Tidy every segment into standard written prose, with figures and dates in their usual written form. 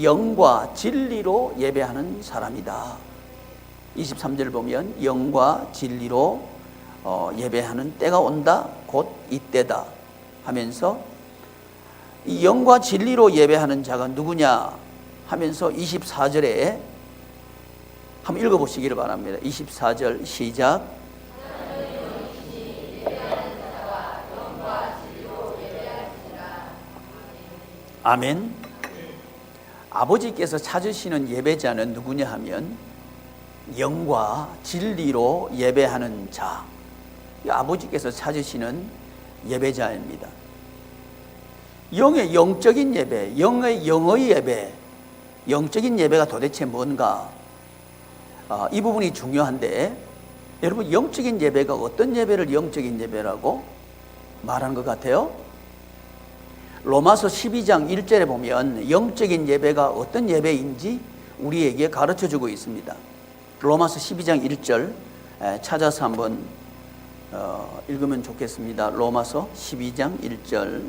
영과 진리로 예배하는 사람이다. 23절 보면 영과 진리로 예배하는 때가 온다. 곧 이때다 하면서 이 영과 진리로 예배하는 자가 누구냐 하면서 24절에 한번 읽어보시기를 바랍니다. 24절 시작. 아멘. 아버지께서 찾으시는 예배자는 누구냐 하면 영과 진리로 예배하는 자, 아버지께서 찾으시는 예배자입니다. 영의 영적인 예배, 영의 예배, 영적인 예배가 도대체 뭔가? 이 부분이 중요한데, 여러분 영적인 예배가 어떤 예배를 영적인 예배라고 말하는 것 같아요? 로마서 12장 1절에 보면 영적인 예배가 어떤 예배인지 우리에게 가르쳐주고 있습니다. 로마서 12장 1절 찾아서 한번 읽으면 좋겠습니다. 로마서 12장 1절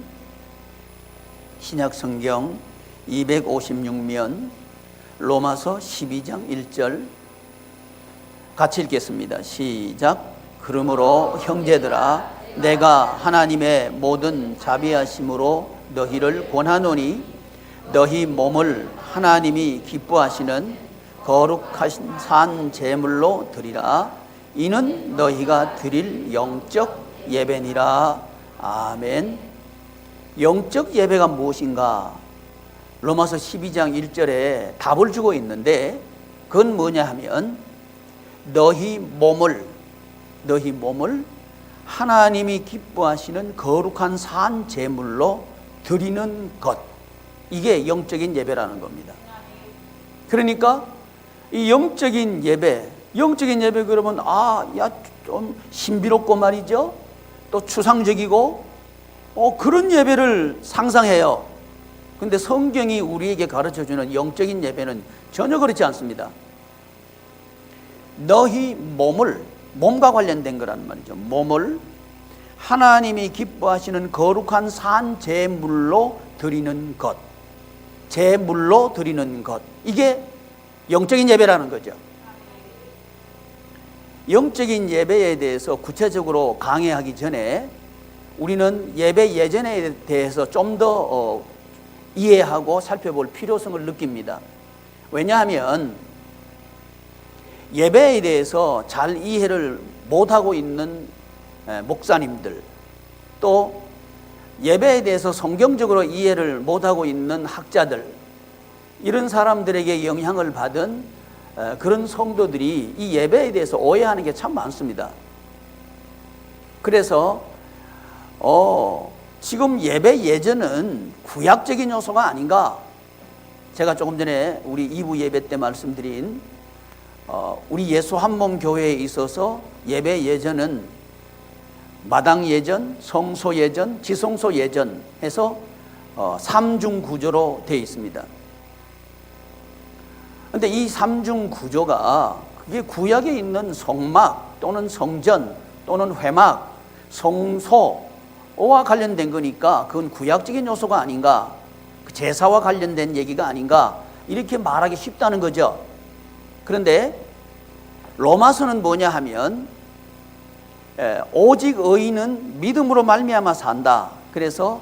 신약성경 256면 로마서 12장 1절 같이 읽겠습니다. 시작. 그러므로 형제들아 내가 하나님의 모든 자비하심으로 너희를 권하노니 너희 몸을 하나님이 기뻐하시는 거룩하신 산 제물로 드리라. 이는 너희가 드릴 영적 예배니라. 아멘. 영적 예배가 무엇인가? 로마서 12장 1절에 답을 주고 있는데 그건 뭐냐 하면 너희 몸을 하나님이 기뻐하시는 거룩한 산 제물로 드리는 것, 이게 영적인 예배라는 겁니다. 그러니까 이 영적인 예배 그러면 좀 신비롭고 말이죠, 또 추상적이고 그런 예배를 상상해요. 근데 성경이 우리에게 가르쳐주는 영적인 예배는 전혀 그렇지 않습니다. 너희 몸과 관련된 거란 말이죠. 몸을 하나님이 기뻐하시는 거룩한 산 제물로 드리는 것, 제물로 드리는 것, 이게 영적인 예배라는 거죠. 영적인 예배에 대해서 구체적으로 강의하기 전에 우리는 예배 예전에 대해서 좀 더 이해하고 살펴볼 필요성을 느낍니다. 왜냐하면 예배에 대해서 잘 이해를 못하고 있는 목사님들, 또 예배에 대해서 성경적으로 이해를 못하고 있는 학자들, 이런 사람들에게 영향을 받은 그런 성도들이 이 예배에 대해서 오해하는 게 참 많습니다. 그래서 지금 예배 예전은 구약적인 요소가 아닌가? 제가 조금 전에 우리 2부 예배 때 말씀드린 우리 예수 한몸 교회에 있어서 예배 예전은 마당 예전, 성소 예전, 지성소 예전 해서 3중 구조로 되어 있습니다. 그런데 이 3중 구조가 그게 구약에 있는 성막 또는 성전 또는 회막, 성소와 관련된 거니까 그건 구약적인 요소가 아닌가, 제사와 관련된 얘기가 아닌가, 이렇게 말하기 쉽다는 거죠. 그런데 로마서는 뭐냐 하면 오직 의인은 믿음으로 말미암아 산다. 그래서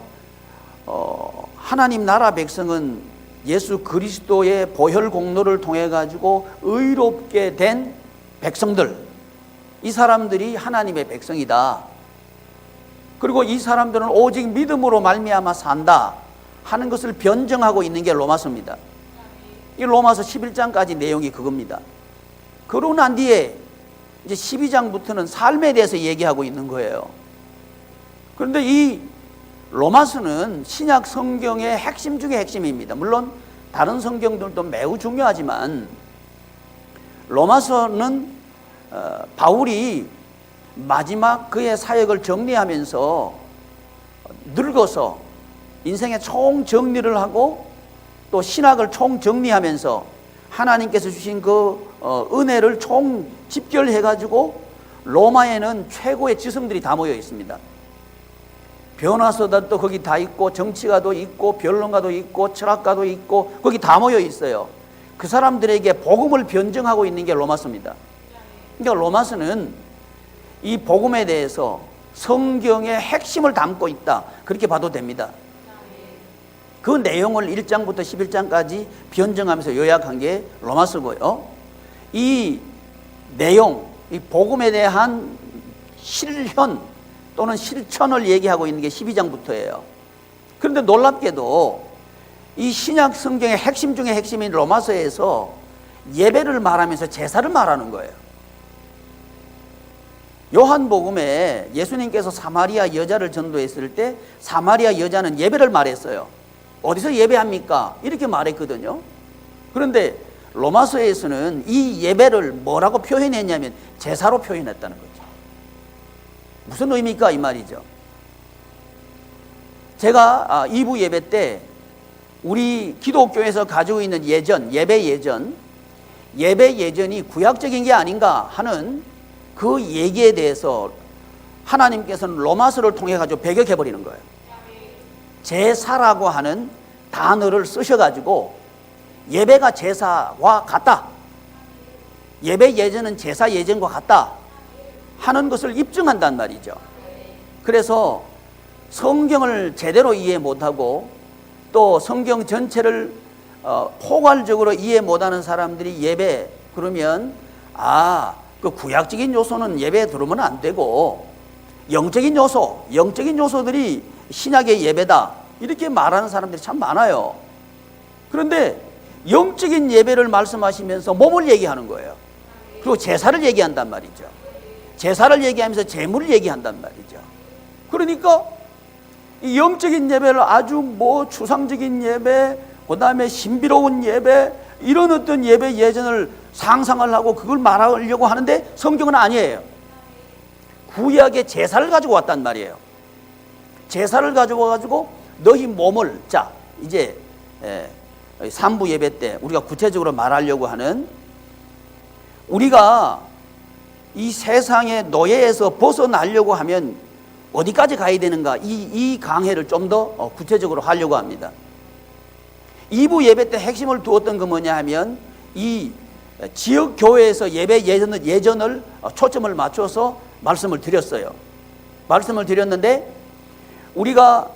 하나님 나라 백성은 예수 그리스도의 보혈 공로를 통해 가지고 의롭게 된 백성들, 이 사람들이 하나님의 백성이다. 그리고 이 사람들은 오직 믿음으로 말미암아 산다 하는 것을 변증하고 있는 게 로마서입니다. 이 로마서 11장까지 내용이 그겁니다. 그러고 난 뒤에 이제 12장부터는 삶에 대해서 얘기하고 있는 거예요. 그런데 이 로마서는 신약 성경의 핵심 중에 핵심입니다. 물론 다른 성경들도 매우 중요하지만 로마서는 바울이 마지막 그의 사역을 정리하면서 늙어서 인생의 총정리를 하고 또 신학을 총정리하면서 하나님께서 주신 그 은혜를 총집결해 가지고 로마에는 최고의 지성들이 다 모여 있습니다. 변호사들도 거기 다 있고, 정치가도 있고, 변론가도 있고, 철학가도 있고, 거기 다 모여 있어요. 그 사람들에게 복음을 변증하고 있는 게 로마서입니다. 그러니까 로마서는 이 복음에 대해서 성경의 핵심을 담고 있다, 그렇게 봐도 됩니다. 그 내용을 1장부터 11장까지 변증하면서 요약한 게 로마서고요. 이 내용, 이 복음에 대한 실현 또는 실천을 얘기하고 있는 게 12장부터예요. 그런데 놀랍게도 이 신약 성경의 핵심 중에 핵심인 로마서에서 예배를 말하면서 제사를 말하는 거예요. 요한복음에 예수님께서 사마리아 여자를 전도했을 때 사마리아 여자는 예배를 말했어요. 어디서 예배합니까? 이렇게 말했거든요. 그런데 로마서에서는 이 예배를 뭐라고 표현했냐면 제사로 표현했다는 거죠. 무슨 의미입니까? 이 말이죠. 제가 2부 예배 때 우리 기독교에서 가지고 있는 예배 예전이 구약적인 게 아닌가 하는 그 얘기에 대해서 하나님께서는 로마서를 통해 가지고 배격해 버리는 거예요. 제사라고 하는 단어를 쓰셔가지고 예배가 제사와 같다, 예배 예전은 제사 예전과 같다 하는 것을 입증한단 말이죠. 그래서 성경을 제대로 이해 못하고 또 성경 전체를 포괄적으로 이해 못하는 사람들이 예배 그러면 그 구약적인 요소는 예배에 들어오면 안 되고 영적인 요소들이 신약의 예배다 이렇게 말하는 사람들이 참 많아요. 그런데 영적인 예배를 말씀하시면서 몸을 얘기하는 거예요. 그리고 제사를 얘기한단 말이죠. 제사를 얘기하면서 제물을 얘기한단 말이죠. 그러니까 이 영적인 예배를 아주 추상적인 예배, 그 다음에 신비로운 예배, 이런 어떤 예배 예전을 상상을 하고 그걸 말하려고 하는데 성경은 아니에요. 구약의 제사를 가지고 왔단 말이에요. 제사를 가지고 와가지고 너희 몸을, 자 이제 3부 예배 때 우리가 구체적으로 말하려고 하는, 우리가 이 세상의 노예에서 벗어나려고 하면 어디까지 가야 되는가, 이 강해를 좀 더 구체적으로 하려고 합니다. 2부 예배 때 핵심을 두었던 건 뭐냐 하면 이 지역 교회에서 예배 예전을 초점을 맞춰서 말씀을 드렸어요. 말씀을 드렸는데 우리가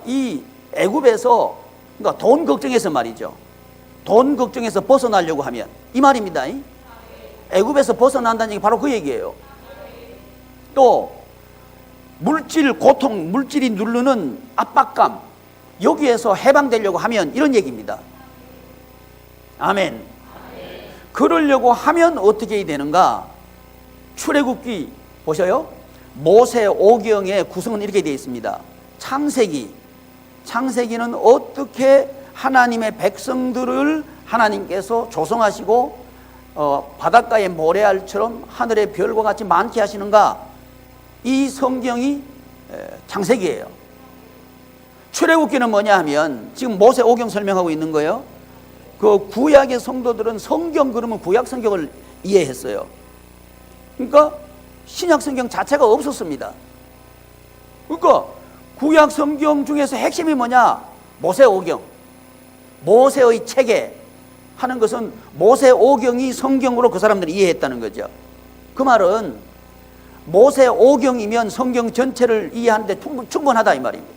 이 애굽에서, 그러니까 돈 걱정해서 말이죠. 돈 걱정해서 벗어나려고 하면 이 말입니다. 애굽에서 벗어난다는 얘기 바로 그 얘기예요. 또 고통, 물질이 누르는 압박감, 여기에서 해방되려고 하면 이런 얘기입니다. 아멘. 그러려고 하면 어떻게 해야 되는가? 출애굽기 보셔요. 모세 오경의 구성은 이렇게 되어 있습니다. 창세기는 어떻게 하나님의 백성들을 하나님께서 조성하시고 바닷가의 모래알처럼 하늘의 별과 같이 많게 하시는가? 이 성경이 창세기예요. 출애굽기는 뭐냐 하면 지금 모세 오경 설명하고 있는 거예요. 그 구약의 성도들은 성경 그러면 구약 성경을 이해했어요. 그러니까 신약 성경 자체가 없었습니다. 그러니까 구약 성경 중에서 핵심이 뭐냐? 모세 오경, 모세의 체계 하는 것은 모세 오경이 성경으로 그 사람들이 이해했다는 거죠. 그 말은 모세 오경이면 성경 전체를 이해하는데 충분하다 이 말입니다.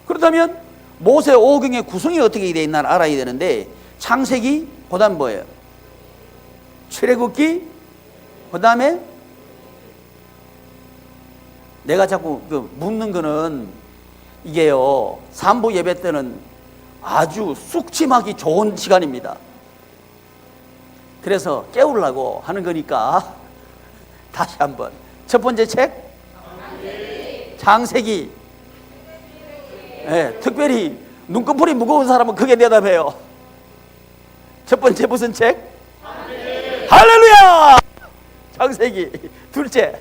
그렇다면 모세 오경의 구성이 어떻게 되어 있나 알아야 되는데, 창세기, 그 다음 뭐예요? 출애굽기, 그 다음에 내가 자꾸 묻는 거는 이게요, 3부 예배 때는 아주 쑥침하기 좋은 시간입니다. 그래서 깨우려고 하는 거니까 다시 한번. 첫 번째 책 창세기. 네, 특별히 눈꺼풀이 무거운 사람은 크게 대답해요. 첫 번째 무슨 책? 할렐루야! 창세기. 둘째,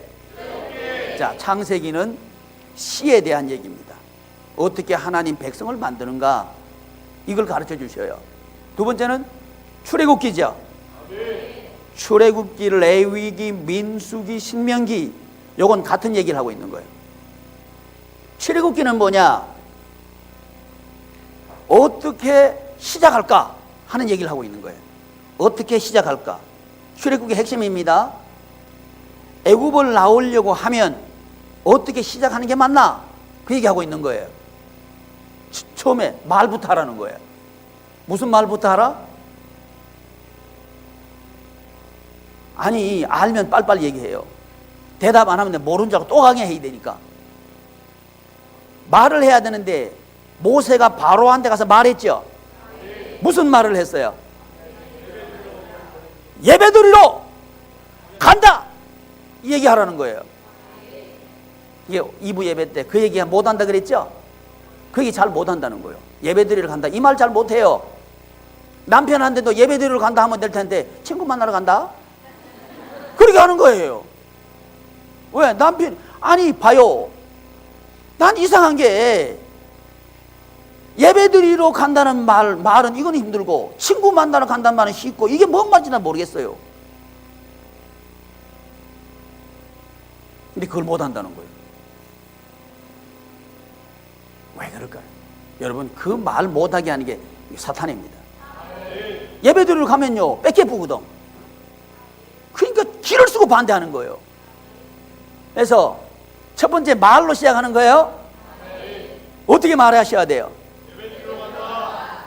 자, 창세기는 시에 대한 얘기입니다. 어떻게 하나님 백성을 만드는가, 이걸 가르쳐 주셔요. 두 번째는 출애굽기죠. 출애굽기, 레위기, 민수기, 신명기, 요건 같은 얘기를 하고 있는 거예요. 출애굽기는 뭐냐? 어떻게 시작할까 하는 얘기를 하고 있는 거예요. 어떻게 시작할까? 출애굽기의 핵심입니다. 애굽을 나오려고 하면 어떻게 시작하는 게 맞나? 그 얘기하고 있는 거예요. 처음에 말부터 하라는 거예요. 무슨 말부터 하라? 아니, 알면 빨리빨리 얘기해요. 대답 안 하면 모르는 줄 알고 또 강의해야 되니까. 말을 해야 되는데 모세가 바로한테 가서 말했죠. 무슨 말을 했어요? 예배드리러 간다! 이 얘기하라는 거예요. 이게 2부 예배 때 그 얘기 못한다 그랬죠? 그 얘기 잘 못한다는 거예요. 예배드리러 간다. 이 말 잘 못해요. 남편한테도 예배드리러 간다 하면 될 텐데 친구 만나러 간다? 그렇게 하는 거예요. 왜? 남편, 아니 봐요. 난 이상한 게 예배드리러 간다는 말은 이건 힘들고 친구 만나러 간다는 말은 쉽고 이게 뭔 말인지 난 모르겠어요. 근데 그걸 못한다는 거예요. 왜 그럴까요? 여러분, 그 말 못하게 하는 게 사탄입니다. 예배드리러 가면요 뺏겨 보거든. 그러니까 길을 쓰고 반대하는 거예요. 그래서 첫 번째 말로 시작하는 거예요. 어떻게 말하셔야 돼요?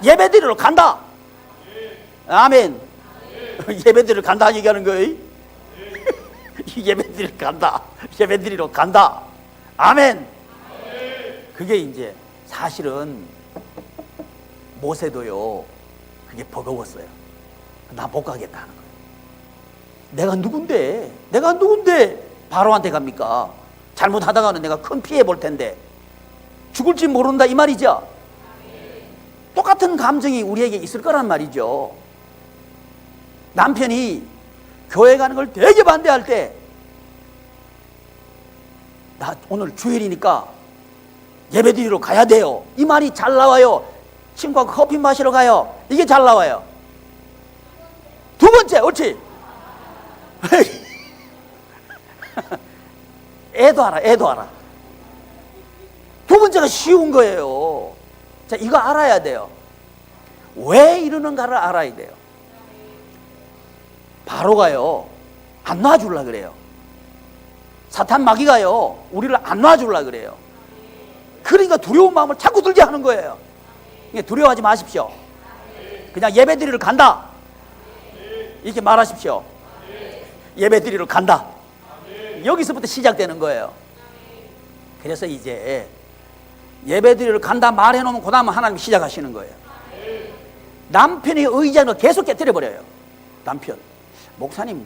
예배드리러 간다. 아멘. 예배드리러 간다 얘기하는 거예요. 예배드리러 간다. 예배드리러 간다. 아멘. 그게 이제 사실은 모세도요 그게 버거웠어요. 나 못 가겠다 하는 거예요. 내가 누군데 바로한테 갑니까? 잘못하다가는 내가 큰 피해 볼 텐데 죽을지 모른다 이 말이죠. 똑같은 감정이 우리에게 있을 거란 말이죠. 남편이 교회 가는 걸 되게 반대할 때 나 오늘 주일이니까 예배드리러 가야 돼요. 이 말이 잘 나와요. 친구하고 커피 마시러 가요. 이게 잘 나와요. 두 번째, 옳지? 애도 알아. 두 번째가 쉬운 거예요. 자, 이거 알아야 돼요. 왜 이러는가를 알아야 돼요. 바로가요 안 놔주려 그래요. 사탄 마귀가요 우리를 안 놔주려 그래요. 그러니까 두려운 마음을 자꾸 들게 하는 거예요. 두려워하지 마십시오. 그냥 예배드리러 간다 이렇게 말하십시오. 예배드리러 간다. 여기서부터 시작되는 거예요. 그래서 이제 예배드리러 간다 말해놓으면 그 다음에 하나님 시작하시는 거예요. 남편의 의장을 계속 깨뜨려버려요. 남편, 목사님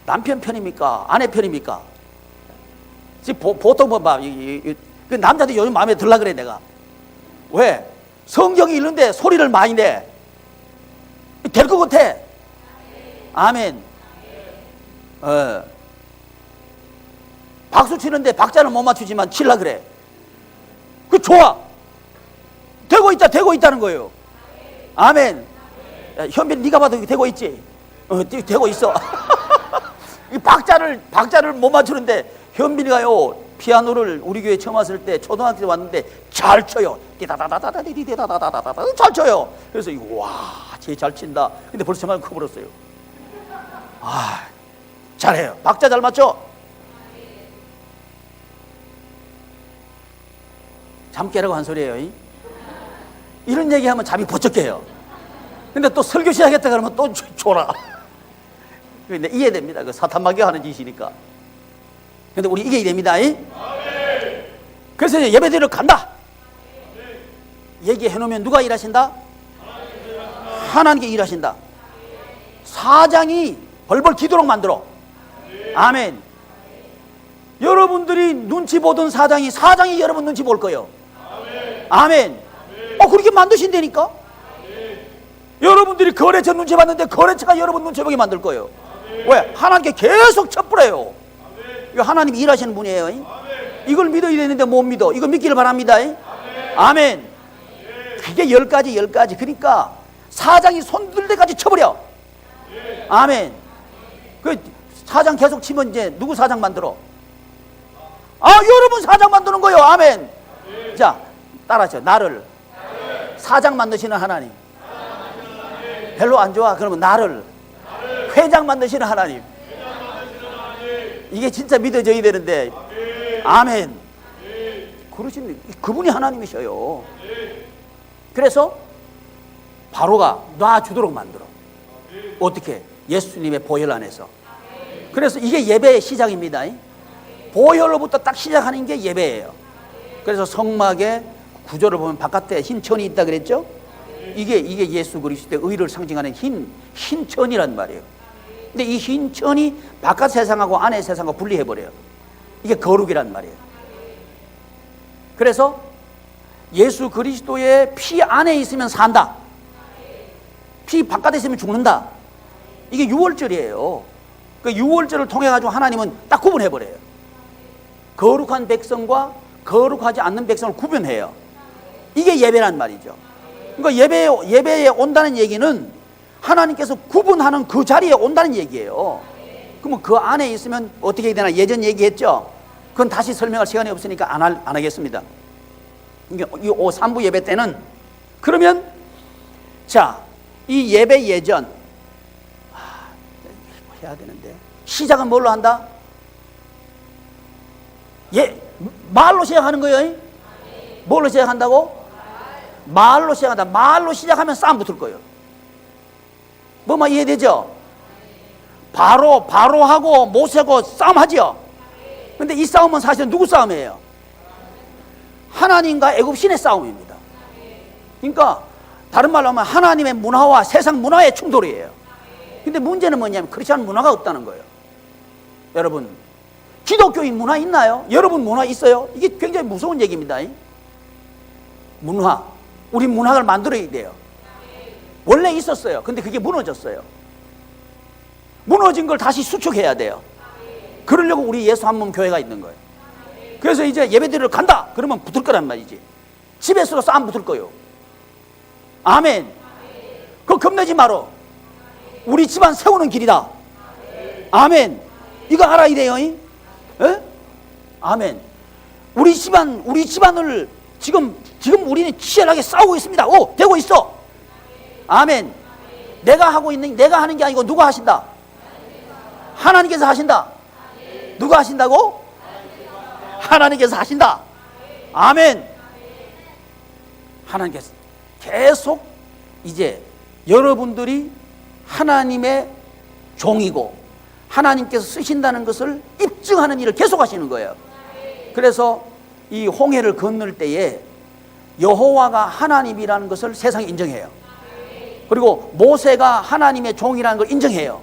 남편 편입니까? 아내 편입니까? 지금 보통 봐, 그 남자도 요즘 마음에 들라 그래 내가. 왜? 성경이 있는데 소리를 많이 내. 될 것 같아. 아멘. 박수 치는데 박자는 못 맞추지만 칠라 그래. 그 좋아. 되고 있다는 거예요. 아멘. 야, 현빈 네가 봐도 되고 있지? 되고 있어. 이 박자를 못 맞추는데 현빈이가요 피아노를 우리 교회 처음 왔을 때 초등학교 때 왔는데 잘 쳐요. 디다다다다다디디다다다다다 잘 쳐요. 그래서 와, 쟤 잘 친다. 근데 벌써 저만 커버렸어요. 아, 잘해요. 박자 잘 맞죠? 잠 깨라고 한 소리예요. 이런 얘기하면 잠이 버쩍 깨요. 근데 또 설교 시작했다 그러면 또 졸아. 근데 이해됩니다. 그 사탄 마귀가 하는 짓이니까. 근데 우리 이게 됩니다. 그래서 이제 예배드리러 간다. 얘기해 놓으면 누가 일하신다? 하나님께 일하신다. 사장이 벌벌 기도록 만들어. 아멘. 여러분들이 눈치 보던 사장이 여러분 눈치 볼 거예요. 아멘. 그렇게 만드신다니까. 여러분들이 거래처 눈치 봤는데 거래처가 여러분 눈치 보게 만들 거예요. 왜? 하나님께 계속 첩부해요. 이거 하나님이 일하시는 분이에요. 이걸 믿어야 되는데 못 믿어. 이거 믿기를 바랍니다. 아멘. 그게 10가지. 그러니까 사장이 손들 때까지 쳐버려. 아멘. 그 사장 계속 치면 이제 누구 사장 만들어? 여러분 사장 만드는 거예요. 아멘. 자, 따라하죠. 나를 사장 만드시는 하나님. 별로 안 좋아. 그러면 나를 회장 만드시는 하나님. 이게 진짜 믿어져야 되는데. 아멘. 그러신 그분이 하나님이셔요. 그래서 바로가 놔주도록 만들어. 어떻게? 예수님의 보혈 안에서. 그래서 이게 예배의 시작입니다. 보혈로부터 딱 시작하는 게 예배예요. 그래서 성막의 구조를 보면 바깥에 흰 천이 있다 그랬죠? 이게 예수 그리스도의 의를 상징하는 흰 천이란 말이에요. 근데 이 흰 천이 바깥 세상하고 안의 세상과 분리해버려요. 이게 거룩이란 말이에요. 그래서 예수 그리스도의 피 안에 있으면 산다. 피 바깥에 있으면 죽는다. 이게 유월절이에요. 그 유월절을 통해 가지고 하나님은 딱 구분해버려요. 거룩한 백성과 거룩하지 않는 백성을 구분해요. 이게 예배란 말이죠. 그러니까 예배에 온다는 얘기는 하나님께서 구분하는 그 자리에 온다는 얘기예요. 그러면 그 안에 있으면 어떻게 해야 되나 예전 얘기했죠. 그건 다시 설명할 시간이 없으니까 안 하겠습니다. 이 3부 예배 때는 그러면 자, 이 예배 예전 해야 되는데 시작은 뭘로 한다? 말로 시작하는 거예요. 뭘로 시작한다고? 말로 시작한다. 말로 시작하면 싸움 붙을 거예요. 뭐만 이해되죠? 바로 하고 모세하고 싸움하죠. 근데 이 싸움은 사실은 누구 싸움이에요? 하나님과 애굽 신의 싸움입니다. 그러니까 다른 말로 하면 하나님의 문화와 세상 문화의 충돌이에요. 근데 문제는 뭐냐면 크리스천 문화가 없다는 거예요. 여러분, 기독교인 문화 있나요? 여러분 문화 있어요? 이게 굉장히 무서운 얘기입니다. 문화, 우리 문화를 만들어야 돼요. 원래 있었어요. 근데 그게 무너졌어요. 무너진 걸 다시 수축해야 돼요. 그러려고 우리 예수 한 몸 교회가 있는 거예요. 그래서 이제 예배드리러 간다 그러면 붙을 거란 말이지. 집에서도 싸움 붙을 거예요. 아멘. 그거 겁내지 마라. 우리 집안 세우는 길이다. 아멘. 이거 알아야 돼요. 에? 아멘. 우리 집안을 지금 우리는 치열하게 싸우고 있습니다. 되고 있어. 아멘. 내가 하는 게 아니고 누가 하신다? 하나님께서 하신다. 누가 하신다고? 하나님께서 하신다. 아멘. 하나님께서 계속 이제 여러분들이 하나님의 종이고 하나님께서 쓰신다는 것을 입증하는 일을 계속 하시는 거예요. 그래서 이 홍해를 건널 때에 여호와가 하나님이라는 것을 세상에 인정해요. 그리고 모세가 하나님의 종이라는 걸 인정해요.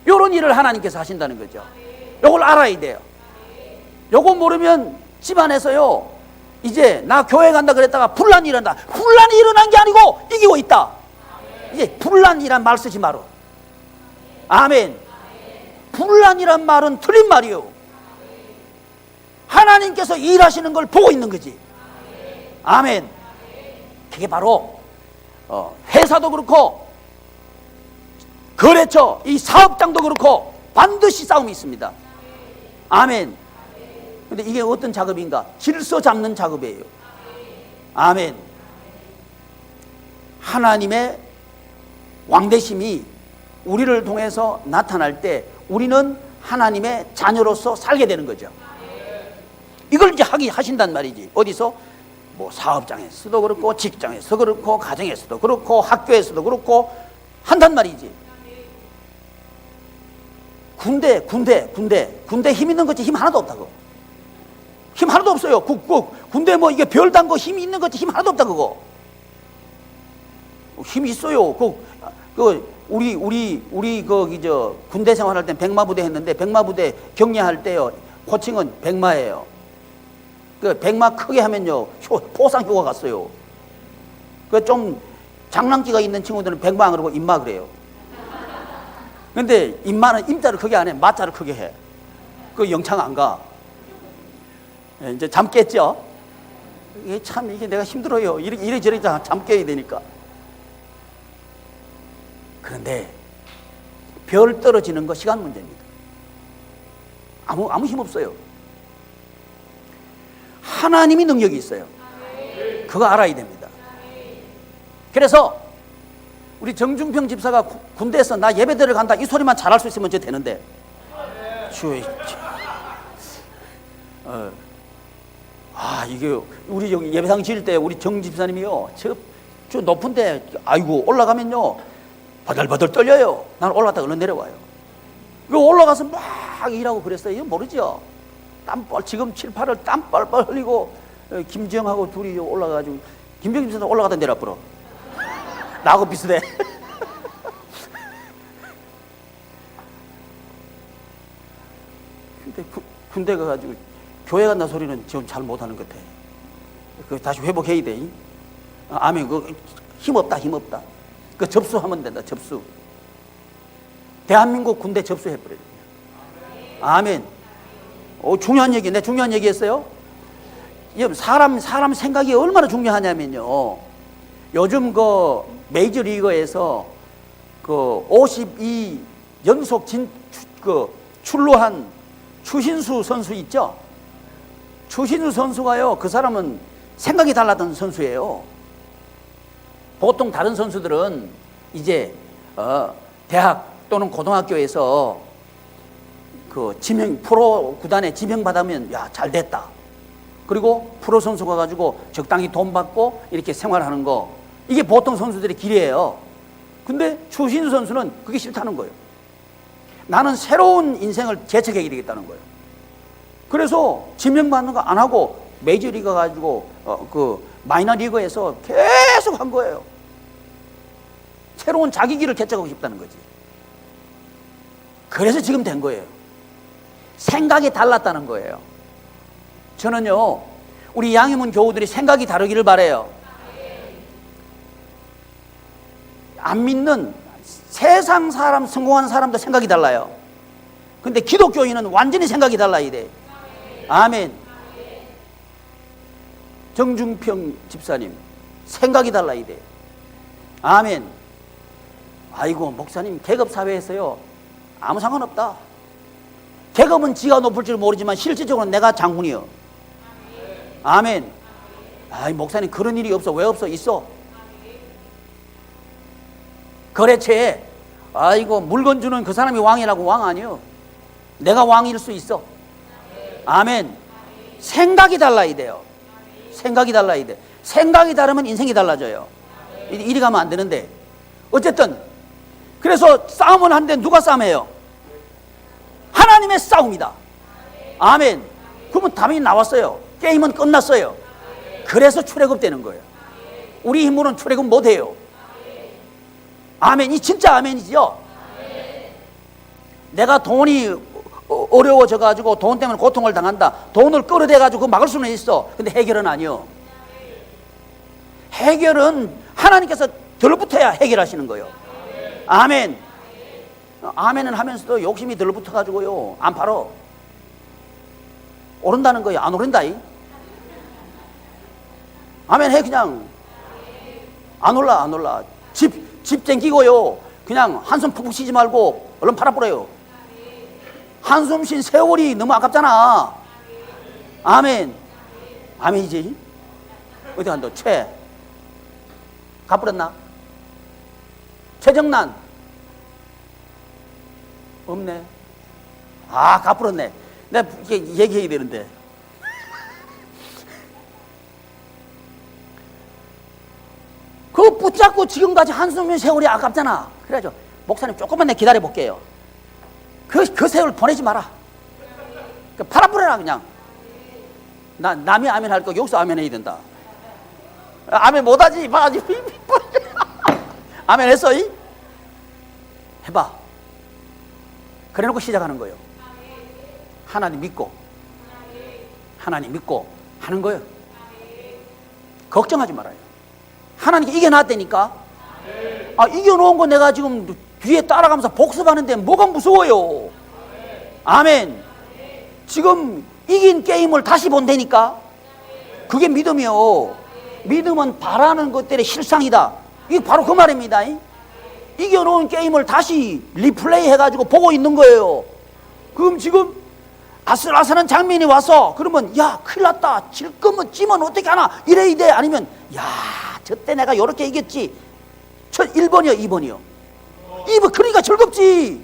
이런 일을 하나님께서 하신다는 거죠. 이걸 알아야 돼요. 요거 모르면 집안에서요, 이제 나 교회 간다 그랬다가 분란이 일어난다. 분란이 일어난 게 아니고 이기고 있다. 이제 분란이란 말 쓰지 마라. 아멘. 분란이란 말은 틀린 말이요. 하나님께서 일하시는 걸 보고 있는 거지. 아멘. 그게 바로 회사도 그렇고 거래처, 이 사업장도 그렇고 반드시 싸움이 있습니다. 아멘. 근데 이게 어떤 작업인가? 질서 잡는 작업이에요. 아멘. 하나님의 왕대심이 우리를 통해서 나타날 때 우리는 하나님의 자녀로서 살게 되는 거죠. 이걸 이제 하신단 말이지. 어디서? 뭐 사업장에서도 그렇고 직장에서도 그렇고 가정에서도 그렇고 학교에서도 그렇고 한단 말이지. 군대 힘 있는 거지 힘 하나도 없다고. 힘 하나도 없어요. 군대 뭐 이게 별 단 거 힘이 있는 거지 힘 하나도 없다 그거. 힘 있어요. 우리 군대 생활할 땐 백마부대 했는데 백마부대 격려할 때요 호칭은 백마예요. 그 백마 크게 하면요 포상 효과 갔어요. 그 좀 장난기가 있는 친구들은 백마 안 그러고 임마 그래요. 근데 임마는 임자를 크게 안 해. 마자를 크게 해. 그 영창 안 가. 이제 잠 깼죠? 이게 내가 힘들어요. 이래저래 잠 깨야 되니까. 그런데 별 떨어지는 거 시간 문제입니다. 아무 힘 없어요. 하나님이 능력이 있어요. 그거 알아야 됩니다. 그래서 우리 정중평 집사가 군대에서 나 예배 들어간다 이 소리만 잘할 수 있으면 저 되는데 주의 이게 우리 여기 예배당 지을 때 우리 정 집사님이요 저 높은데 아이고 올라가면요 버들버들 떨려요. 나는 올라갔다 얼른 내려와요. 이거 올라가서 막 일하고 그랬어요. 이거 모르죠? 땀뻘 지금 7, 8월 땀 뻘뻘 흘리고 김정하고 둘이 올라가가지고 김정 집사도 올라가다 내려버려. 나하고 비슷해. 근데 군대 가가지고 교회 간다 소리는 지금 잘 못하는 것 같아. 그 다시 회복해야 돼. 아멘. 그 힘없다. 그 접수하면 된다. 접수. 대한민국 군대 접수해버려요. 아멘. 중요한 얘기. 내 중요한 얘기 했어요. 사람 생각이 얼마나 중요하냐면요. 요즘 그 메이저리거에서 그 52 연속 출루한 추신수 선수 있죠? 추신수 선수가요, 그 사람은 생각이 달랐던 선수예요. 보통 다른 선수들은 이제 대학 또는 고등학교에서 그 프로 구단에 지명받으면 야, 잘 됐다. 그리고 프로 선수가 가지고 적당히 돈 받고 이렇게 생활하는 거, 이게 보통 선수들의 길이에요. 근데 추신수 선수는 그게 싫다는 거예요. 나는 새로운 인생을 개척해야 되겠다는 거예요. 그래서 지명받는 거 안 하고 메이저리그 가지고 그 마이너리그에서 계속 한 거예요. 새로운 자기 길을 개척하고 싶다는 거지. 그래서 지금 된 거예요. 생각이 달랐다는 거예요. 저는요, 우리 양희문 교우들이 생각이 다르기를 바라요. 안 믿는 세상 사람, 성공하는 사람도 생각이 달라요. 근데 기독교인은 완전히 생각이 달라야 돼. 아멘. 정중평 집사님, 생각이 달라야 돼. 아멘. 아이고, 목사님, 계급사회에서요, 아무 상관없다. 계급은 지가 높을 줄 모르지만 실질적으로는 내가 장군이요. 아멘. 아이, 목사님, 그런 일이 없어. 왜 없어? 있어. 거래처에 아이고 물건 주는 그 사람이 왕이라고 왕 아니요. 내가 왕일 수 있어. 아멘. 생각이 달라야 돼요. 생각이 달라야 돼. 생각이 다르면 인생이 달라져요. 이리 가면 안 되는데. 어쨌든 그래서 싸움을 하는데 누가 싸움해요? 하나님의 싸움이다. 아멘. 그러면 답이 나왔어요. 게임은 끝났어요. 그래서 출애굽되는 거예요. 우리 힘으로는 출애굽 못해요. 아멘. 이 진짜 아멘이지요. 내가 돈이 어려워져가지고 돈 때문에 고통을 당한다. 돈을 끌어대가지고 막을 수는 있어. 근데 해결은 아니요. 해결은 하나님께서 들붙어야 해결하시는 거예요. 아멘. 아멘은 하면서도 욕심이 들붙어가지고요, 안 팔어. 오른다는 거예요. 안 오른다. 아멘 해. 그냥 안 올라. 집 땡기고요, 그냥 한숨 푹푹 쉬지 말고 얼른 팔아버려요. 한숨 쉰 세월이 너무 아깝잖아. 아멘. 아멘이지. 어디 간다? 갚으렸나? 최정난 없네. 갚으렸네. 내가 얘기해야 되는데. 그거 붙잡고 지금까지 한숨 쉰 세월이 아깝잖아. 그래가지고 목사님 조금만 내 기다려 볼게요. 그 세월 보내지 마라. 팔아버려라 그냥. 남이 아멘 할 거 여기서 아멘 해야 된다. 아멘 못하지. 아멘 했어? 해봐. 그래놓고 시작하는 거예요. 하나님 믿고 하는 거예요. 걱정하지 말아요. 하나님께 이겨놨다니까. 이겨놓은 거 내가 지금 뒤에 따라가면서 복습하는데 뭐가 무서워요. 아멘. 지금 이긴 게임을 다시 본다니까. 그게 믿음이요. 믿음은 바라는 것들의 실상이다. 이게 바로 그 말입니다. 이겨놓은 게임을 다시 리플레이 해가지고 보고 있는 거예요. 그럼 지금 아슬아슬한 장면이 와서 그러면 야 큰일 났다, 질 거면 찌면 어떻게 하나 이래야 돼. 아니면 야 저때 내가 요렇게 이겼지. 1번이요 2번이요 2번. 그러니까 즐겁지.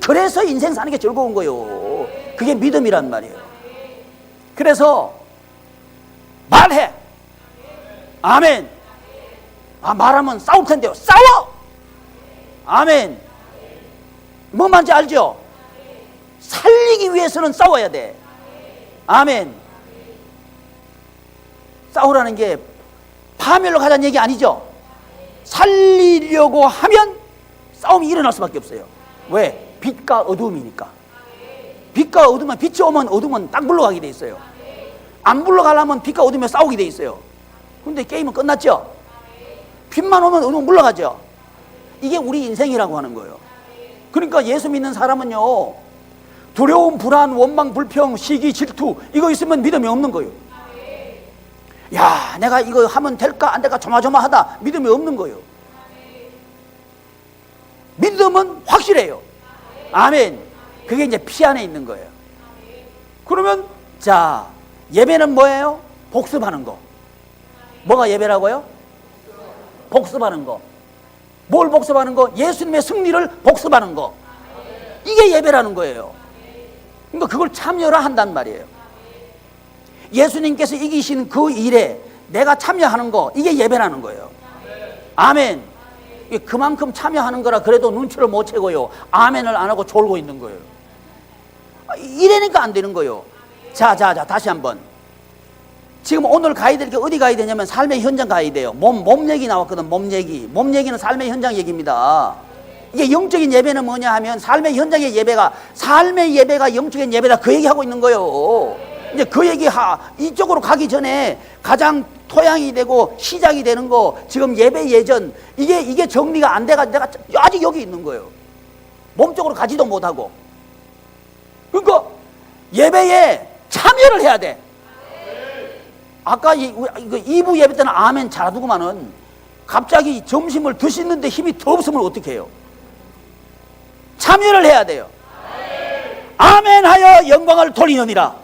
그래서 인생 사는 게 즐거운 거예요. 그게 믿음이란 말이에요. 그래서 말해. 아멘. 말하면 싸울 텐데요. 싸워. 아멘. 뭐 말인지 알죠? 살리기 위해서는 싸워야 돼. 아멘. 싸우라는 게 파멸로 가자는 얘기 아니죠. 살리려고 하면 싸움이 일어날 수밖에 없어요. 왜? 빛과 어둠이니까. 빛과 어둠은, 빛이 오면 어둠은 딱 물러가게 돼 있어요. 안 물러가려면 빛과 어둠에 싸우게 돼 있어요. 근데 게임은 끝났죠. 빛만 오면 어둠은 물러가죠. 이게 우리 인생이라고 하는 거예요. 그러니까 예수 믿는 사람은요, 두려움, 불안, 원망, 불평, 시기, 질투 이거 있으면 믿음이 없는 거예요. 야 내가 이거 하면 될까 안 될까 조마조마하다, 믿음이 없는 거예요. 믿음은 확실해요. 아멘. 그게 이제 피 안에 있는 거예요. 그러면 자 예배는 뭐예요? 복습하는 거. 뭐가 예배라고요? 복습하는 거. 뭘 복습하는 거? 예수님의 승리를 복습하는 거. 이게 예배라는 거예요. 그러니까 그걸 참여를 한단 말이에요. 예수님께서 이기신 그 일에 내가 참여하는 거, 이게 예배라는 거예요. 아멘. 그만큼 참여하는 거라 그래도 눈치를 못 채고요, 아멘을 안 하고 졸고 있는 거예요. 이래니까 안 되는 거예요. 자 다시 한번. 지금 오늘 가야 될 게 어디 가야 되냐면 삶의 현장 가야 돼요. 몸 얘기 나왔거든. 몸 얘기는 삶의 현장 얘기입니다. 이게 영적인 예배는 뭐냐 하면 삶의 현장의 예배가, 삶의 예배가 영적인 예배다, 그 얘기하고 있는 거예요. 이제 그 얘기 이쪽으로 가기 전에 가장 토양이 되고 시작이 되는 거, 지금 예배 예전, 이게 정리가 안 돼가지고 내가 아직 여기 있는 거예요. 몸쪽으로 가지도 못하고. 그러니까 예배에 참여를 해야 돼. 아까 2부 예배 때는 아멘 잘하더구만은 갑자기 점심을 드시는데 힘이 더 없으면 어떻게 해요? 참여를 해야 돼요. 아멘 하여 영광을 돌리느니라.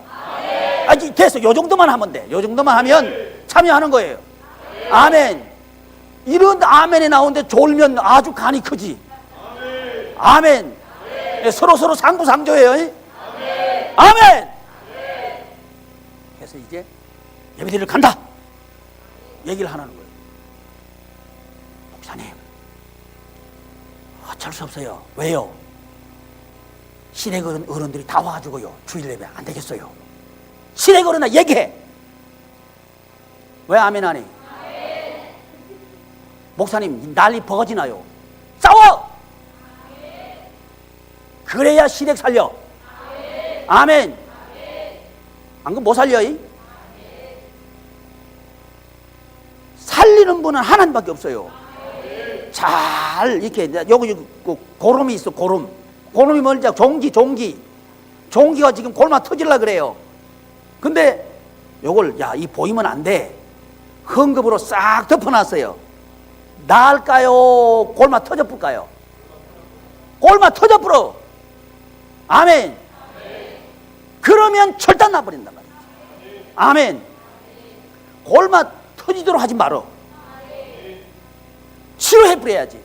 됐어. 요 정도만 하면 돼. 요 정도만 하면 참여하는 거예요. 아멘. 이런 아멘이 나오는데 졸면 아주 간이 크지. 아멘. 서로 상부상조해요. 아멘. 그래서 이제 예배드리러 간다 얘기를 하는 거예요. 목사님 어쩔 수 없어요. 왜요? 시댁 어른들이 다 와가지고요, 주일 예배 안 되겠어요. 시댁 어른아 얘기해. 왜 아멘 하니? 목사님 난리 버거지나요. 싸워. 그래야 시댁 살려. 아멘. 안 그럼 못 살려. 살리는 분은 하나님밖에 없어요. 잘 이렇게 여기 고름이 있어. 고름이 뭔지 종기가 지금 골마 터질라 그래요. 근데 요걸 이 보이면 안 돼. 헌금으로 싹 덮어놨어요. 나을까요? 골마 터져불까요? 골마 터져불어. 아멘. 그러면 절단 나버린단 말이에요. 아멘. 골마 터지도록 하지 말어. 치료해버려야지.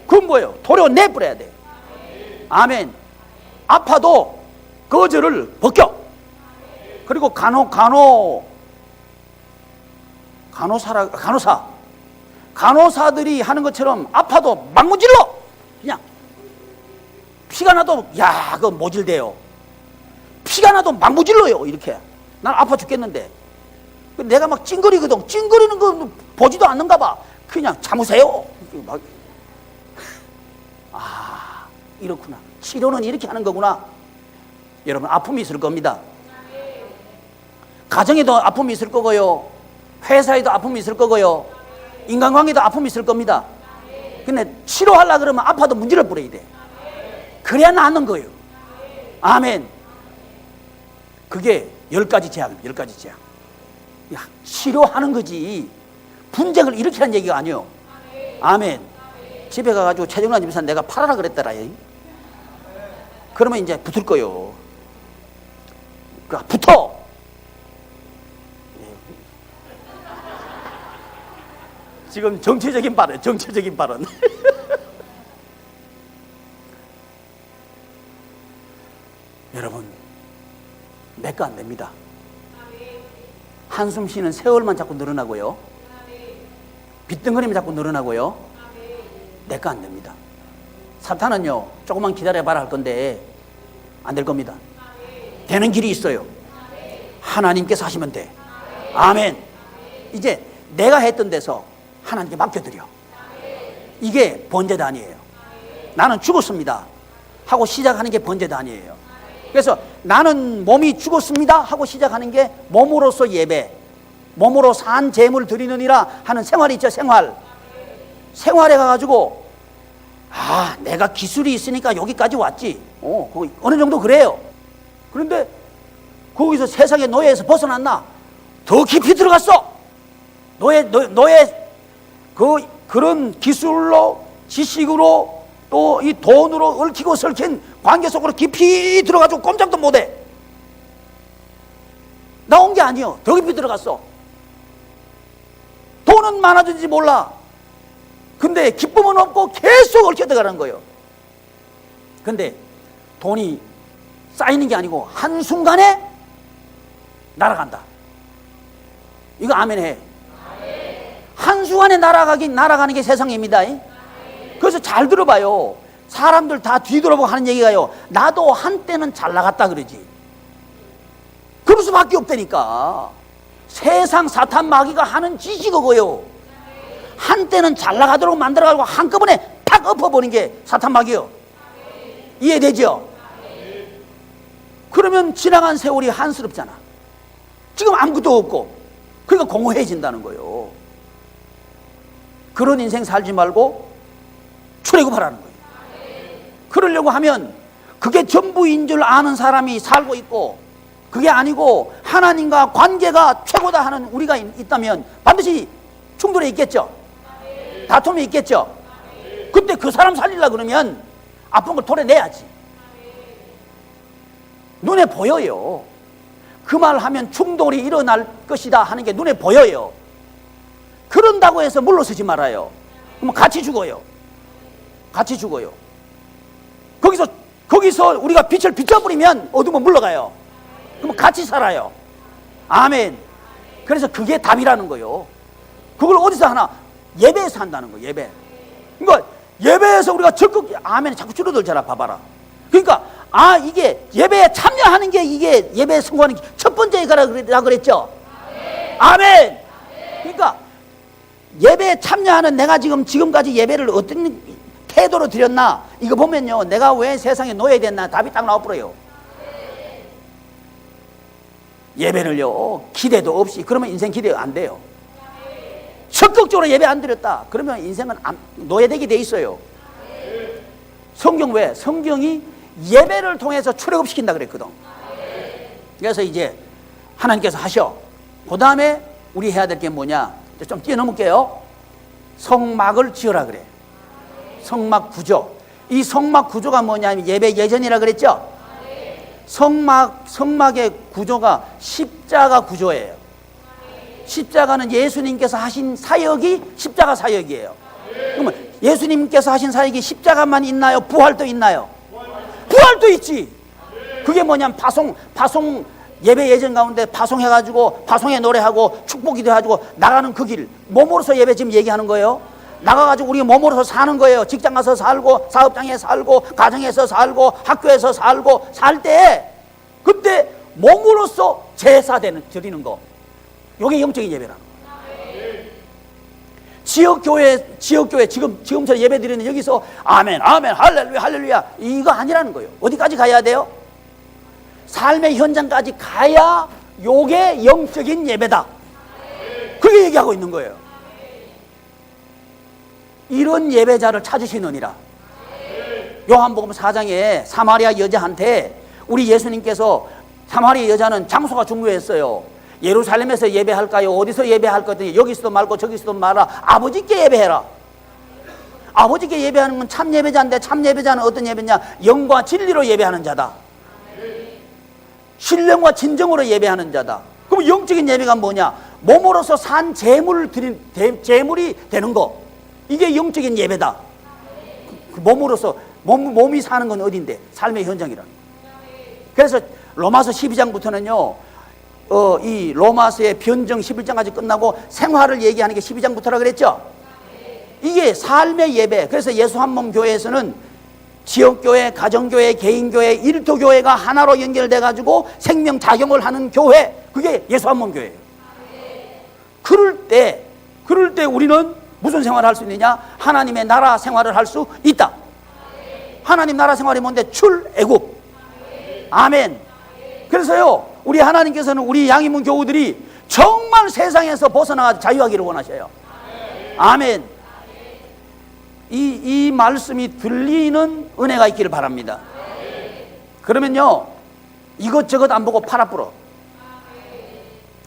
그건 뭐예요? 도려내버려야 돼. 아멘. 아파도 거절을 벗겨. 그리고 간호사들이 하는 것처럼 아파도 막 모질러. 그냥 피가 나도 그거 모질대요. 피가 나도 막 모질러요. 이렇게. 난 아파 죽겠는데 내가 막 찡거리거든. 찡거리는 거 보지도 않는가 봐. 그냥 참으세요. 막. 이렇구나. 치료는 이렇게 하는 거구나. 여러분 아픔이 있을 겁니다. 가정에도 아픔이 있을 거고요, 회사에도 아픔이 있을 거고요, 인간관계도 아픔이 있을 겁니다. 근데 치료하려고 그러면 아파도 문제를 뿌려야 돼. 그래야 낫는 거예요. 아멘. 그게 10가지 재앙입니다. 10가지 재앙. 치료하는 거지 분쟁을 일으키라는 얘기가 아니에요. 아멘. 집에 가가지고 최정란 집사 내가 팔아라 그랬더라. 그러면 이제 붙을 거요. 붙어. 지금 정치적인 발언. 여러분, 몇 거 안 됩니다. 한숨 쉬는 세월만 자꾸 늘어나고요. 빗덩어리만 자꾸 늘어나고요. 내 거 안 됩니다. 사탄은요, 조금만 기다려봐라 할 건데 안 될 겁니다. 되는 길이 있어요. 하나님께서 하시면 돼. 아멘. 이제 내가 했던 데서 하나님께 맡겨드려. 이게 번제단이에요. 나는 죽었습니다 하고 시작하는 게 번제단이에요. 그래서 나는 몸이 죽었습니다 하고 시작하는 게 몸으로서 예배, 몸으로 산 제물 드리느니라 하는 생활이 있죠. 생활에 가가지고 내가 기술이 있으니까 여기까지 왔지. 어느 정도 그래요. 그런데 거기서 세상의 노예에서 벗어났나? 더 깊이 들어갔어. 노예 그런 기술로, 지식으로, 또 이 돈으로 얽히고 설킨 관계 속으로 깊이 들어가지고 꼼짝도 못해. 나온 게 아니요. 더 깊이 들어갔어. 돈은 많아진지 몰라. 근데 기쁨은 없고 계속 얽혀 들어가는 거예요. 근데 돈이 쌓이는 게 아니고 한순간에 날아간다. 이거 아멘 해. 한순간에 날아가는 게 세상입니다. 그래서 잘 들어봐요. 사람들 다 뒤돌아보고 하는 얘기가요, 나도 한때는 잘 나갔다 그러지. 그럴 수밖에 없다니까. 세상 사탄 마귀가 하는 짓이 그거요. 한때는 잘 나가도록 만들어가지고 한꺼번에 탁 엎어버리는 게 사탄 마귀요. 이해되죠? 그러면 지나간 세월이 한스럽잖아. 지금 아무것도 없고. 그러니까 공허해진다는 거예요. 그런 인생 살지 말고 출애굽하라는 거예요. 그러려고 하면 그게 전부인 줄 아는 사람이 살고 있고, 그게 아니고 하나님과 관계가 최고다 하는 우리가 있다면 반드시 충돌이 있겠죠. 다툼이 있겠죠. 그때 그 사람 살리려고 그러면 아픈 걸 토해내야지. 눈에 보여요. 그 말 하면 충돌이 일어날 것이다 하는 게 눈에 보여요. 그런다고 해서 물러서지 말아요. 그러면 같이 죽어요. 거기서 우리가 빛을 비춰버리면 어둠은 물러가요. 그러면 같이 살아요. 아멘. 그래서 그게 답이라는 거예요. 그걸 어디서 하나? 예배에서 한다는 거예요. 예배. 그러니까 예배에서 우리가 적극, 아멘이 자꾸 줄어들잖아. 봐봐라. 그러니까 이게 예배에 참여하는 게 이게 예배에 성공하는 첫 번째가 그랬죠. 아멘. 그러니까 예배에 참여하는, 내가 지금까지 예배를 어떤 태도로 드렸나, 이거 보면요, 내가 왜 세상에 노예됐나 답이 딱 나와버려요. 예배를요 기대도 없이, 그러면 인생 기대가 안 돼요. 적극적으로 예배 안 드렸다 그러면 인생은 노예되게 돼 있어요. 성경 왜? 성경이 예배를 통해서 출애굽시킨다 그랬거든. 그래서 이제 하나님께서 하셔. 그 다음에 우리 해야 될 게 뭐냐, 좀 뛰어넘을게요. 성막을 지으라 그래. 성막 구조. 이 성막 구조가 뭐냐면 예배 예전이라 그랬죠. 성막의 구조가 십자가 구조예요. 십자가는 예수님께서 하신 사역이 십자가 사역이에요. 그러면 예수님께서 하신 사역이 십자가만 있나요? 부활도 있나요? 부활도 있지. 그게 뭐냐면 파송 예배 예전 가운데 파송해가지고 파송에 노래하고 축복기도 해가지고 나가는 그 길, 몸으로서 예배 지금 얘기하는 거예요. 나가가지고 우리가 몸으로서 사는 거예요. 직장 가서 살고, 사업장에 살고, 가정에서 살고, 학교에서 살고, 살 때 그때 몸으로서 제사 드리는 거, 이게 영적인 예배라는 거예요. 지역교회 지금처럼 예배 드리는 여기서 아멘 할렐루야 할렐루야 이거 아니라는 거예요. 어디까지 가야 돼요? 삶의 현장까지 가야 요게 영적인 예배다. 그게 얘기하고 있는 거예요. 이런 예배자를 찾으시느니라. 요한복음 4장에 사마리아 여자한테 우리 예수님께서, 사마리아 여자는 장소가 중요했어요. 예루살렘에서 예배할까요? 어디서 예배할 거더니 여기서도 말고 저기서도 말아. 아버지께 예배해라. 아버지께 예배하는 건 참 예배자인데, 참 예배자는 어떤 예배냐? 영과 진리로 예배하는 자다. 신령과 진정으로 예배하는 자다. 그럼 영적인 예배가 뭐냐? 몸으로서 산 제물이 되는 거. 이게 영적인 예배다. 그 몸으로서 몸이 사는 건 어딘데? 삶의 현장이라는 거예요. 그래서 로마서 12장부터는요 이 로마서의 변정 11장까지 끝나고 생활을 얘기하는 게 12장부터라 그랬죠. 이게 삶의 예배. 그래서 예수 한몸 교회에서는 지역교회, 가정교회, 개인교회, 일터교회가 하나로 연결돼 가지고 생명작용을 하는 교회, 그게 예수 한몸 교회예요. 그럴 때 우리는 무슨 생활을 할 수 있느냐? 하나님의 나라 생활을 할 수 있다. 하나님 나라 생활이 뭔데? 출애굽. 아멘. 그래서요 우리 하나님께서는 우리 양이문 교우들이 정말 세상에서 벗어나 자유하기를 원하셔요. 아멘. 이 말씀이 들리는 은혜가 있기를 바랍니다. 그러면요 이것저것 안 보고 팔아 뿌려.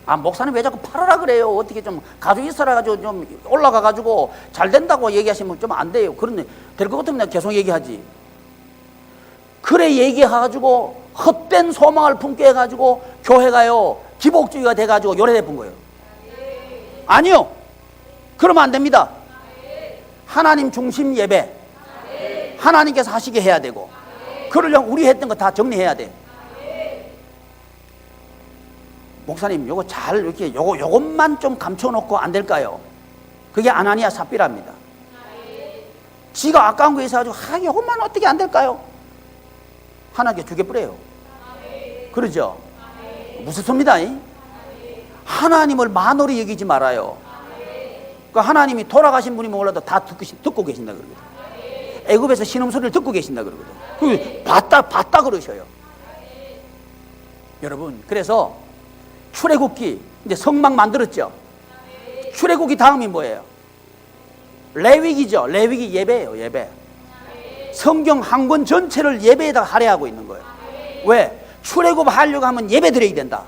아, 목사님 왜 자꾸 팔아라 그래요? 어떻게 좀 가지고 있어라 가지고 좀 올라가 가지고 잘 된다고 얘기하시면 좀 안 돼요. 그런데 될 것 같으면 내가 계속 얘기하지. 그래 얘기해가지고 헛된 소망을 품게 해가지고 교회가요 기복주의가 돼가지고 요래돼 본 거예요. 아니요, 그러면 안 됩니다. 하나님 중심 예배, 하나님께서 하시게 해야 되고, 그러려면 우리 했던 거 다 정리해야 돼. 목사님 요거 잘 이렇게 요것만 좀 감춰놓고 안 될까요? 그게 아나니아 삽비라입니다. 지가 아까운 거 있어가지고 요것만 어떻게 안 될까요? 하나님께 죽여버려요. 그러죠? 무섭습니다. 하나님을 만으로 여기지 말아요. 그 하나님이 돌아가신 분이 몰라도 다 듣고 계신다 그러거든. 애굽에서 신음소리를 듣고 계신다 그러거든. 그 봤다 그러셔요. 여러분, 그래서 출애굽기 이제 성막 만들었죠. 출애굽기 다음이 뭐예요? 레위기죠. 레위기 예배예요. 예배. 성경 한 권 전체를 예배에다 할애하고 있는 거예요. 왜? 출애굽 하려고 하면 예배 드려야 된다.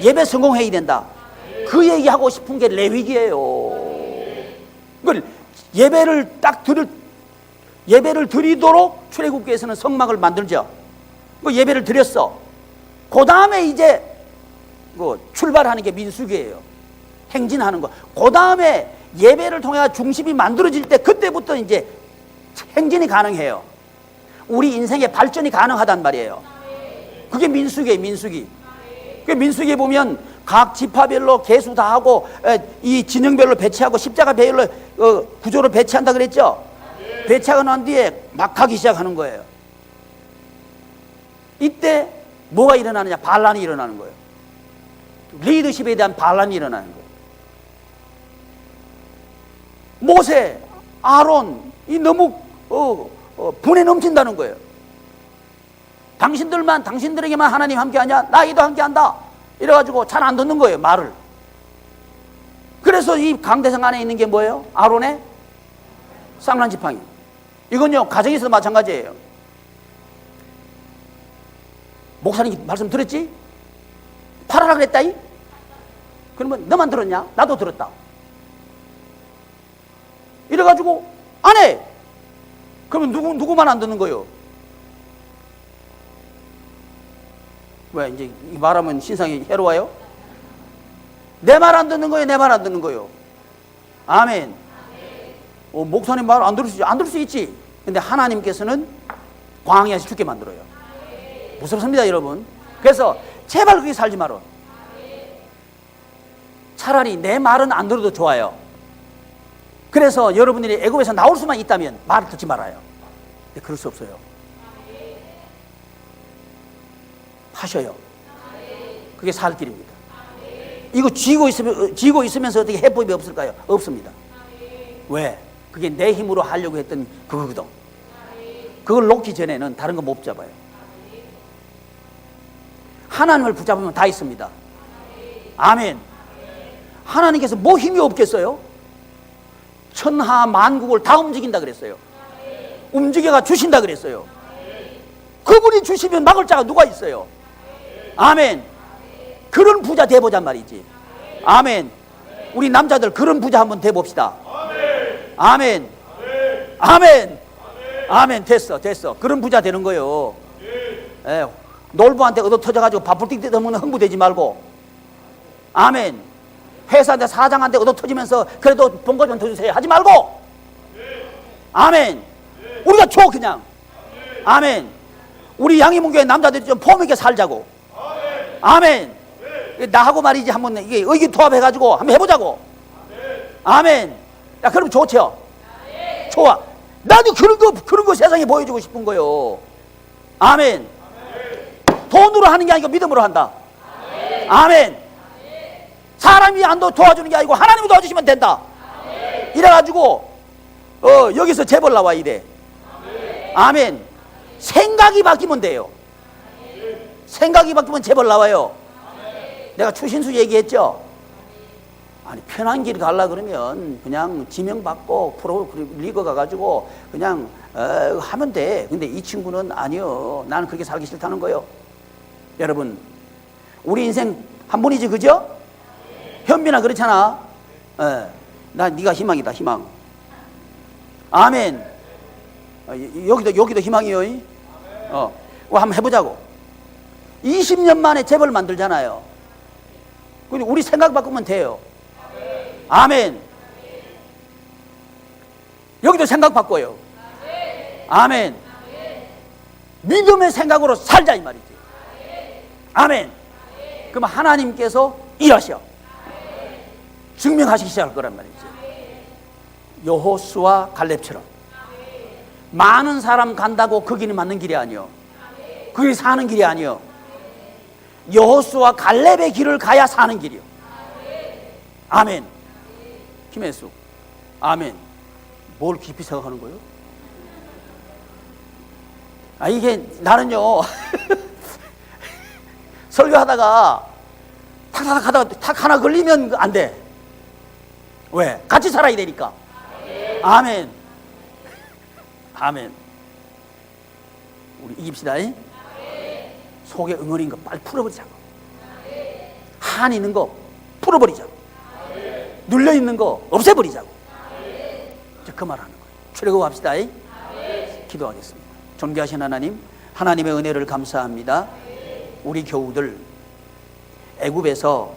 예배 성공해야 된다. 그 얘기하고 싶은 게 레위기예요. 그걸 예배를 드리도록 출애굽기에서는 성막을 만들죠. 그 예배를 드렸어. 그 다음에 이제 출발하는 게 민수기예요. 행진하는 거. 그 다음에 예배를 통해 중심이 만들어질 때 그때부터 이제 행진이 가능해요. 우리 인생의 발전이 가능하단 말이에요. 그게 민수기예요. 민수기. 그 민수기에 보면 각 지파별로 계수 다 하고 이 진영별로 배치하고 십자가별로 구조를 배치한다 그랬죠. 배치하고 난 뒤에 막 가기 시작하는 거예요. 이때 뭐가 일어나느냐? 반란이 일어나는 거예요. 리더십에 대한 반란이 일어나는 거예요. 모세, 아론 이 너무 분에 넘친다는 거예요. 당신들에게만 하나님 함께하냐? 나에게도 함께한다. 이래가지고 잘 안 듣는 거예요, 말을. 그래서 이 강대상 안에 있는 게 뭐예요? 아론의 쌍난 지팡이. 이건요 가정에서도 마찬가지예요. 목사님 말씀 들었지? 팔아라 그랬다이? 그러면 너만 들었냐? 나도 들었다. 이래가지고 안 해. 그러면 누구만 안 듣는 거예요? 왜 이제 이 말하면 신상이 해로워요? 내 말 안 듣는 거예요? 내 말 안 듣는 거예요? 아멘. 목사님 말 안 들을 수 있지? 안 들을 수 있지. 근데 하나님께서는 광야에서 죽게 만들어요. 무섭습니다, 여러분. 그래서 제발 그렇게 살지 마라. 차라리 내 말은 안 들어도 좋아요. 그래서 여러분들이 애굽에서 나올 수만 있다면 말을 듣지 말아요. 근데 그럴 수 없어요. 하셔요. 그게 살 길입니다. 이거 쥐고 있으면서 어떻게 해법이 없을까요? 없습니다. 왜? 그게 내 힘으로 하려고 했던 그거거든. 그걸 놓기 전에는 다른 거 못 잡아요. 하나님을 붙잡으면 다 있습니다. 아멘. 하나님께서 뭐 힘이 없겠어요? 천하 만국을 다 움직인다 그랬어요. 움직여가 주신다 그랬어요. 그분이 주시면 막을 자가 누가 있어요? 아멘. 그런 부자 돼보잔 말이지. 아멘. 우리 남자들 그런 부자 한번 돼봅시다. 아멘. 아멘. 아멘. 됐어. 그런 부자 되는 거요. 예, 놀부한테 얻어 터져가지고 밥풀 뜯어먹는 흥부되지 말고, 아멘. 회사한테 사장한테 얻어 터지면서 그래도 본거 좀 더 주세요 하지 말고, 아멘. 우리가 줘 그냥, 아멘. 우리 양이문교회 남자들이 좀 폼 있게 살자고, 아멘. 나하고 말이지 한번 이게 의기투합해가지고 한번 해보자고, 아멘. 야, 그럼 좋죠. 좋아. 나도 그런 거 세상에 보여주고 싶은 거요, 아멘. 돈으로 하는 게 아니고 믿음으로 한다, 아멘. 사람이 안 도와주는 게 아니고 하나님이 도와주시면 된다, 이래가지고 여기서 재벌 나와 이래, 아멘. 생각이 바뀌면 돼요. 생각이 바뀌면 재벌 나와요. 내가 추신수 얘기했죠. 아니, 편한 길 가려 그러면 그냥 지명받고 프로 리그 가가지고 그냥 하면 돼. 근데 이 친구는 아니요, 나는 그렇게 살기 싫다는 거예요. 여러분, 우리 인생 한 번이지, 그죠? 현빈아 그렇잖아. 나 네가 희망이다, 희망, 아멘. 여기도 희망이요. 한번 해보자고. 20년 만에 재벌 만들잖아요. 근데 우리 생각 바꾸면 돼요, 아멘. 여기도 생각 바꿔요, 아멘. 믿음의 생각으로 살자 이 말이지, 아멘. 그럼 하나님께서 일하셔 증명하시기 시작할 거란 말이지. 여호수아 갈렙처럼 많은 사람 간다고 그 길이 맞는 길이 아니요, 그 길이 사는 길이 아니요. 여호수아 갈렙의 길을 가야 사는 길이요, 아멘. 김혜수, 아멘. 뭘 깊이 생각하는 거예요? 이게 나는요 설교하다가 탁 하다가 탁 하나 걸리면 안 돼. 왜? 같이 살아야 되니까, 아멘, 아멘. 우리 이깁시다. 속에 응어리인 거 빨리 풀어버리자고. 한 있는 거 풀어버리자고. 눌려있는 거 없애버리자고. 이제 그 말하는 거예요. 출애굽합시다. 기도하겠습니다. 존귀하신 하나님, 하나님의 은혜를 감사합니다. 우리 교우들 애굽에서